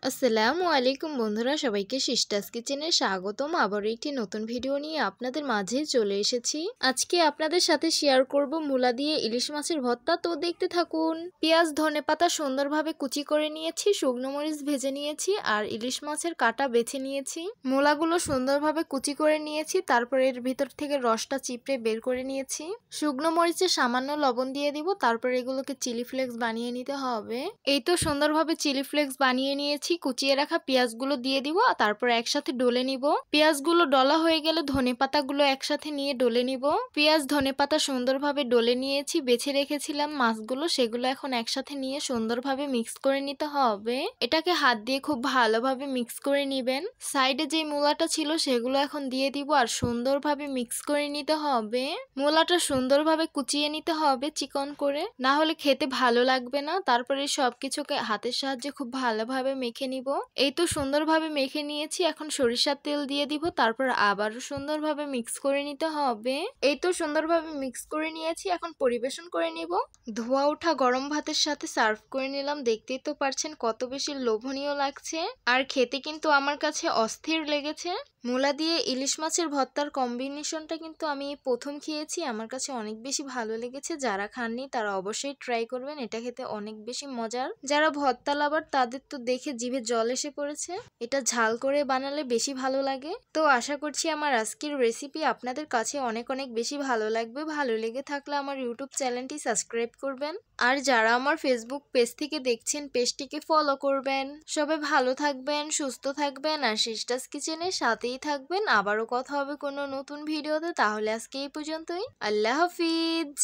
আসসালামু আলাইকুম বন্ধুরা, সবাইকে সিস্টার্স কিচেনে স্বাগতম। আবারও একটি নতুন ভিডিও নিয়ে আপনাদের মাঝে চলে এসেছি। আজকে আপনাদের সাথে শেয়ার করব মূলা দিয়ে ইলিশ মাছের ভর্তা। তো দেখতে থাকুন। পেঁয়াজ ধনেপাতা সুন্দরভাবে কুচি করে নিয়েছি, শুকনো মরিচ ভেজে নিয়েছি আর ইলিশ মাছের কাটা বেছে নিয়েছি। মূলাগুলো সুন্দরভাবে কুচি করে নিয়েছি, তারপর এর ভিতর থেকে রসটা চিপড়ে বের করে নিয়েছি। শুকনো মরিচে সামান্য লবণ দিয়ে দিব, তারপর এগুলোকে চিলি ফ্লেক্স বানিয়ে নিতে হবে। এই তো সুন্দরভাবে চিলি ফ্লেক্স বানিয়ে নিয়েছি। কুচিয়ে রাখা পেঁয়াজগুলো দিয়ে দিব, তারপর একসাথে ডলে নিব। পেঁয়াজগুলো ডলা হয়ে গেলে ধনেপাতাগুলো একসাথে নিয়ে ডলে নিব। পেঁয়াজ ধনেপাতা সুন্দরভাবে ডলে নিয়েছি। বেছে রেখেছিলাম মাছগুলো, সেগুলো এখন একসাথে নিয়ে সুন্দরভাবে মিক্স করে নিতে হবে। এটাকে হাত দিয়ে খুব ভালোভাবে মিক্স করে নিবেন। সাইডে যে মূলাটা ছিল সেগুলো এখন দিয়ে দিব আর সুন্দরভাবে মিক্স করে নিতে হবে। মূলাটা সুন্দরভাবে কুচিয়ে নিতে হবে চিকন করে, না হলে খেতে ভালো লাগবে না। তারপরে সবকিছুকে হাতের সাহায্যে খুব ভালোভাবে মেখে নিব। এই তো সুন্দরভাবে মেখে নিয়েছি। এখন সরিষার তেল দিয়ে দিব, তারপর আবারও সুন্দরভাবে মিক্স করে নিতে হবে। এই তো সুন্দরভাবে মিক্স করে নিয়েছি। এখন পরিবেশন করে নিব। ধোয়া ওঠা গরম ভাতের সাথে সার্ভ করে নিলাম। দেখতেই তো পারছেন কত বেশি লোভনীয় লাগছে, আর খেতে কিন্তু আমার কাছে অস্থির লেগেছে। মূলা দিয়ে ইলিশ মাছের ভর্তার কম্বিনেশনটা কিন্তু আমি প্রথম খেয়েছি, আমার কাছে অনেক বেশি ভালো লেগেছে। যারা খাননি তারা অবশ্যই ট্রাই করবেন, এটা খেতে অনেক বেশি মজার। যারা ভর্তা লাভার তাদের তো দেখে জিভে জল এসে পড়েছে। এটা ঝাল করে বানালে বেশি ভালো লাগে। তো আশা করছি আমার আজকের রেসিপি আপনাদের কাছে অনেক অনেক বেশি ভালো লাগবে। ভালো লেগে থাকলে আমার ইউটিউব চ্যানেলটি সাবস্ক্রাইব করবেন, আর যারা আমার ফেসবুক পেজ থেকে দেখছেন পেজটিকে ফলো করবেন। সবাই ভালো থাকবেন, সুস্থ থাকবেন আর সিস্টার্স কিচেনের সাথেই থাকবেন। আবারও কথা হবে কোনো নতুন ভিডিওতে। তাহলে আজকে এই পর্যন্তই। আল্লাহ হাফিজ।